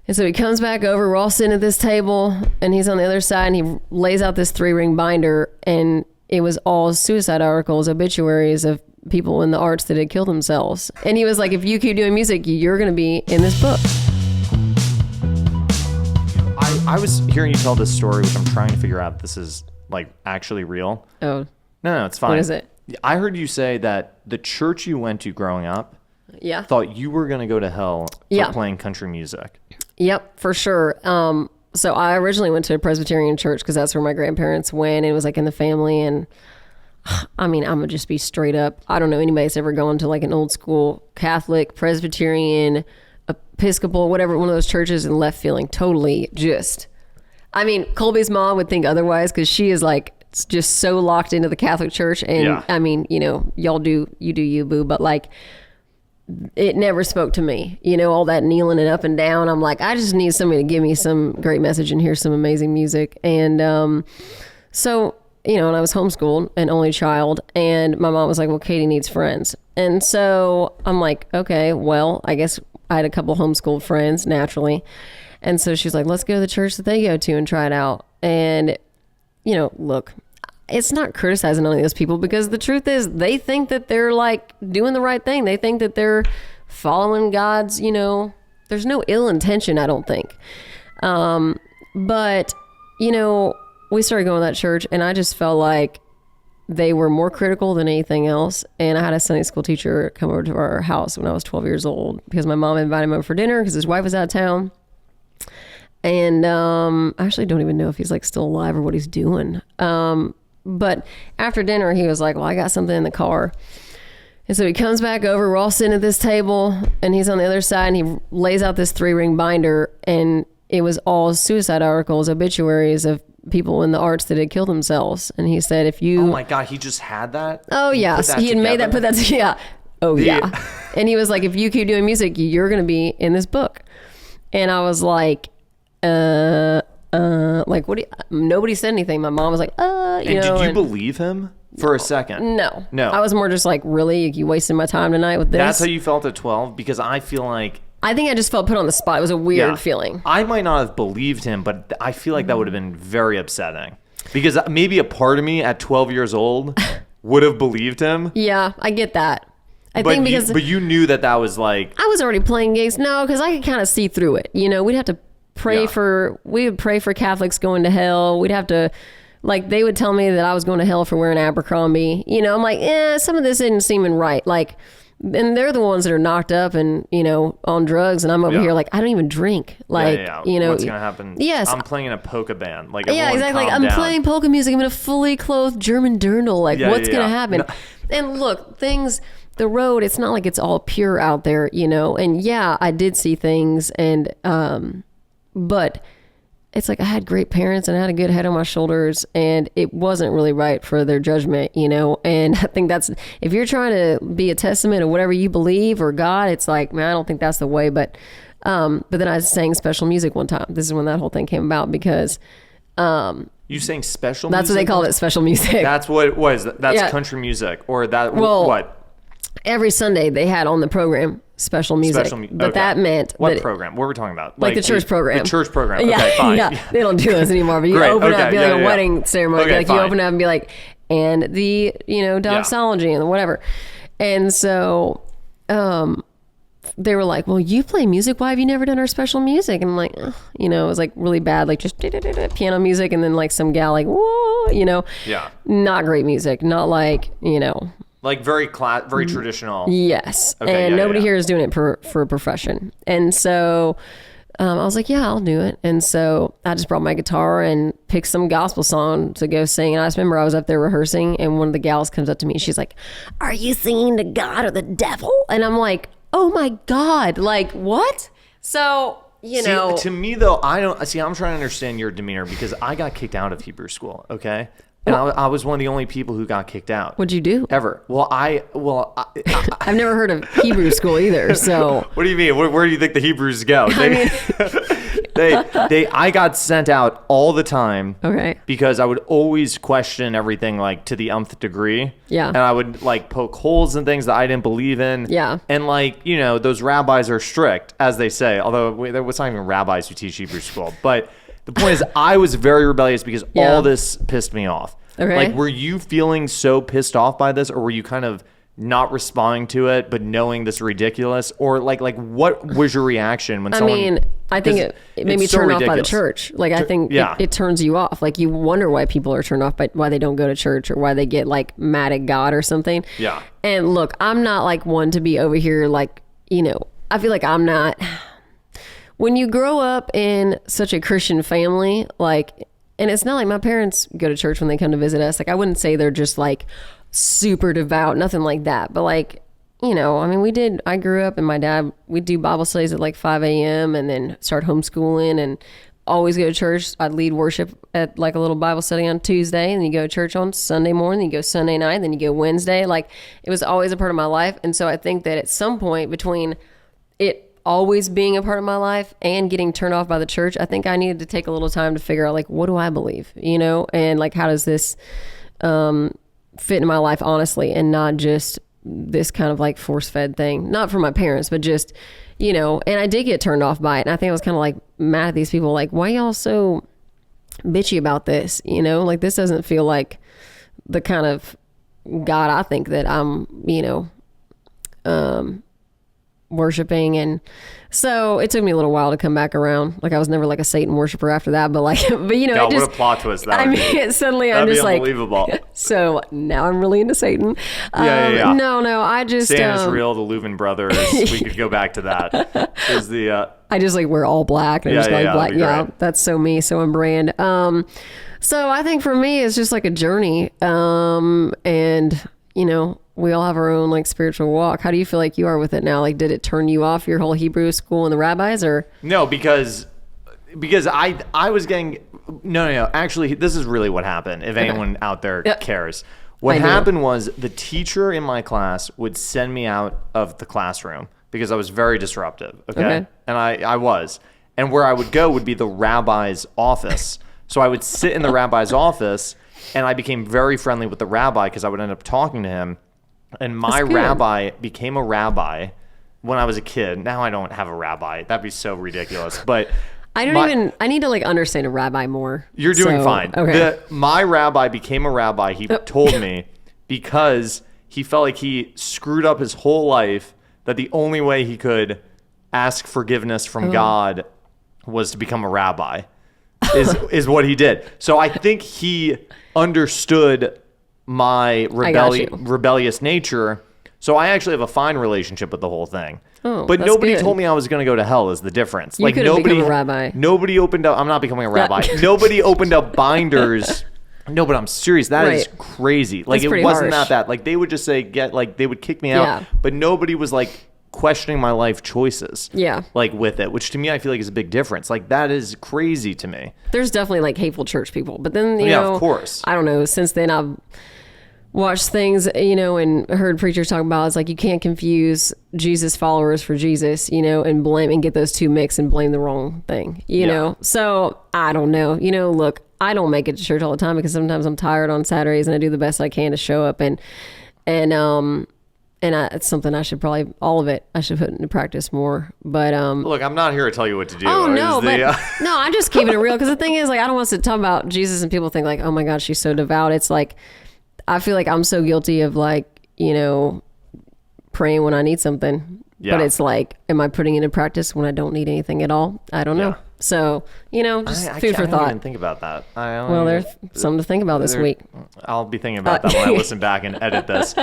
And so he comes back over. We're all sitting at this table, and he's on the other side, and he lays out this 3-ring binder, and it was all suicide articles, obituaries of people in the arts that had killed themselves. And he was like, if you keep doing music, you're going to be in this book. I was hearing you tell this story, which I'm trying to figure out if this is like actually real. Oh. No, it's fine. What is it? I heard you say that the church you went to growing up thought you were going to go to hell for playing country music. Yep, for sure. So I originally went to a Presbyterian church because that's where my grandparents went. It was like in the family. And I mean, I'm going to just be straight up. I don't know anybody that's ever gone to like an old school Catholic, Presbyterian, Episcopal, whatever, one of those churches and left feeling totally I mean, Colby's mom would think otherwise because she is like just so locked into the Catholic Church. And I mean, you know, you do you, boo. But like, it never spoke to me, you know, all that kneeling and up and down. I'm like, I just need somebody to give me some great message and hear some amazing music. And so, you know, and I was homeschooled, an only child, and my mom was like, well, Catie needs friends. And so I'm like, okay, well, I guess I had a couple homeschooled friends naturally. And so she's like, let's go to the church that they go to and try it out. And, you know, look, it's not criticizing any of those people because the truth is they think that they're like doing the right thing. They think that they're following God's, you know, there's no ill intention, I don't think. But, you know, we started going to that church and I just felt like they were more critical than anything else. And I had a Sunday school teacher come over to our house when I was 12 years old because my mom invited him over for dinner because his wife was out of town. And I actually don't even know if he's like still alive or what he's doing. But after dinner, he was like, well, I got something in the car. And so he comes back over. We're all sitting at this table, and he's on the other side, and he lays out this 3-ring binder, and it was all suicide articles, obituaries of people in the arts that had killed themselves. And he said, if you... Oh, my God. He just had that? Oh, yeah. He had made that, put that... Yeah. Oh, yeah. And he was like, if you keep doing music, you're going to be in this book. And I was like... like, what do you, nobody said anything. My mom was like, you know. Did you believe him for a second? No. I was more just like, really? You wasted my time tonight with this? That's how you felt at 12? Because I feel like... I think I just felt put on the spot. It was a weird feeling. I might not have believed him, but I feel like that would have been very upsetting. Because maybe a part of me at 12 years old would have believed him. Yeah, I get that. But you knew that was like... I was already playing gigs. No, because I could kind of see through it. You know, we'd have to we would pray for Catholics going to hell. We'd have to, like, they would tell me that I was going to hell for wearing Abercrombie. You know, I'm like, some of this isn't seeming right. Like, and they're the ones that are knocked up and, you know, on drugs. And I'm over here like, I don't even drink. Like, you know. What's going to happen? Yes. I'm playing in a polka band. Like, exactly. Like, I'm playing polka music. I'm in a fully clothed German dirndl. Like, what's going to happen? No. And look, the road, it's not like it's all pure out there, you know. And yeah, I did see things and, but it's like I had great parents and I had a good head on my shoulders and it wasn't really right for their judgment, you know. And I think that's, if you're trying to be a testament of whatever you believe or God, it's like, man, I don't think that's the way. But then I sang special music one time. This is when that whole thing came about because... you sang special music? That's what they called it, special music. That's what it was. That's country music or that, what? Every Sunday they had on the program special music. But that meant... What program? What were we talking about? Like the church program. The church program. Okay, fine. Yeah, they don't do those anymore. But you open up, be like a wedding ceremony. Okay, like you open up and be like, and the, you know, doxology and whatever. And so they were like, well, you play music. Why have you never done our special music? And I'm like, you know, it was like really bad, like just piano music. And then like some gal like, whoa, you know. Yeah. Not great music. Not like, you know... Like very traditional. Yes. Okay, and nobody here is doing it for a profession. And so I was like, yeah, I'll do it. And so I just brought my guitar and picked some gospel song to go sing. And I just remember I was up there rehearsing and one of the gals comes up to me and she's like, are you singing to God or the devil? And I'm like, oh my God, like what? So, you know. To me though, I'm trying to understand your demeanor because I got kicked out of Hebrew school, okay? And I was one of the only people who got kicked out. What'd you do? Ever. I've never heard of Hebrew school either, so. What do you mean? Where do you think the Hebrews go? I got sent out all the time. Okay. Because I would always question everything like to the nth degree. Yeah. And I would like poke holes in things that I didn't believe in. Yeah. And like, you know, those rabbis are strict, as they say, although there was not even rabbis who teach Hebrew school. But the point is, I was very rebellious because all this pissed me off. Okay. Like, were you feeling so pissed off by this, or were you kind of not responding to it, but knowing this is ridiculous? Or like what was your reaction when someone... I mean, I think it made me turn off by the church. Like, I think it turns you off. Like, you wonder why people are turned off by why they don't go to church or why they get like mad at God or something. Yeah. And look, I'm not like one to be over here like, you know, I feel like I'm not... When you grow up in such a Christian family, like, and it's not like my parents go to church when they come to visit us. Like, I wouldn't say they're just like super devout, nothing like that. But like, you know, I mean, I grew up and my dad, we'd do Bible studies at like 5 a.m. and then start homeschooling and always go to church. I'd lead worship at like a little Bible study on Tuesday, and then you go to church on Sunday morning, then you go Sunday night, then you go Wednesday. Like, it was always a part of my life. And so I think that at some point between it always being a part of my life and getting turned off by the church, I think I needed to take a little time to figure out like, what do I believe, you know, and like, how does this fit in my life honestly, and not just this kind of like force-fed thing, not from my parents, but just, you know. And I did get turned off by it, and I think I was kind of like mad at these people, like, why y'all so bitchy about this, you know? Like, this doesn't feel like the kind of God I think that I'm, you know, worshiping. And so it took me a little while to come back around. Like, I was never like a Satan worshiper after that, but like, but you know, God, it just, what a plot twist that would be. Suddenly That'd I'm just be unbelievable. like, so now I'm really into Satan. Yeah. No, I just Satan is real. The Louvin brothers. We could go back to that. Is the I just like wear all black. And I just like black. Yeah, great. that's so me, so on brand. So I think for me, it's just like a journey. And you know, we all have our own like spiritual walk. How do you feel like you are with it now? Like, did it turn you off your whole Hebrew school and the rabbis, or? No, because I was getting no. Actually, this is really what happened. If anyone out there cares, what happened was the teacher in my class would send me out of the classroom because I was very disruptive. Okay. And I was, and where I would go would be the rabbi's office. So I would sit in the rabbi's office, and I became very friendly with the rabbi because I would end up talking to him. And my rabbi became a rabbi when I was a kid. Now I don't have a rabbi. That'd be so ridiculous. But I need to like understand a rabbi more. You're doing fine. Okay. My rabbi became a rabbi, he told me, because he felt like he screwed up his whole life, that the only way he could ask forgiveness from God was to become a rabbi, is what he did. So I think he understood my rebellious nature. So I actually have a fine relationship with the whole thing. But nobody told me I was going to go to hell is the difference. You like, nobody become a rabbi. Nobody opened up. I'm not becoming a rabbi. Nobody opened up binders. No, but I'm serious. That is crazy. Like, it wasn't that bad. Like, they would just say, they would kick me out. But nobody was like questioning my life choices. Yeah. Like, with it, which to me, I feel like is a big difference. Like, that is crazy to me. There's definitely like hateful church people. But then, you know, of course. I don't know. Since then, I've watched things, you know, and heard preachers talk about, it's like, you can't confuse Jesus followers for Jesus, you know, and get those two mixed and blame the wrong thing, you know? So I don't know, you know, look, I don't make it to church all the time because sometimes I'm tired on Saturdays and I do the best I can to show up and it's something I should probably, all of it, I should put into practice more. But look, I'm not here to tell you what to do. Oh no, no, I'm just keeping it real because the thing is, like, I don't want to talk about Jesus and people think like, oh my God, she's so devout. It's like, I feel like I'm so guilty of like, you know, praying when I need something. Yeah. But it's like, am I putting it into practice when I don't need anything at all? I don't know. So, you know, just food for thought. I don't even think about that. Well, there's something to think about this week. I'll be thinking about that when I listen back and edit this.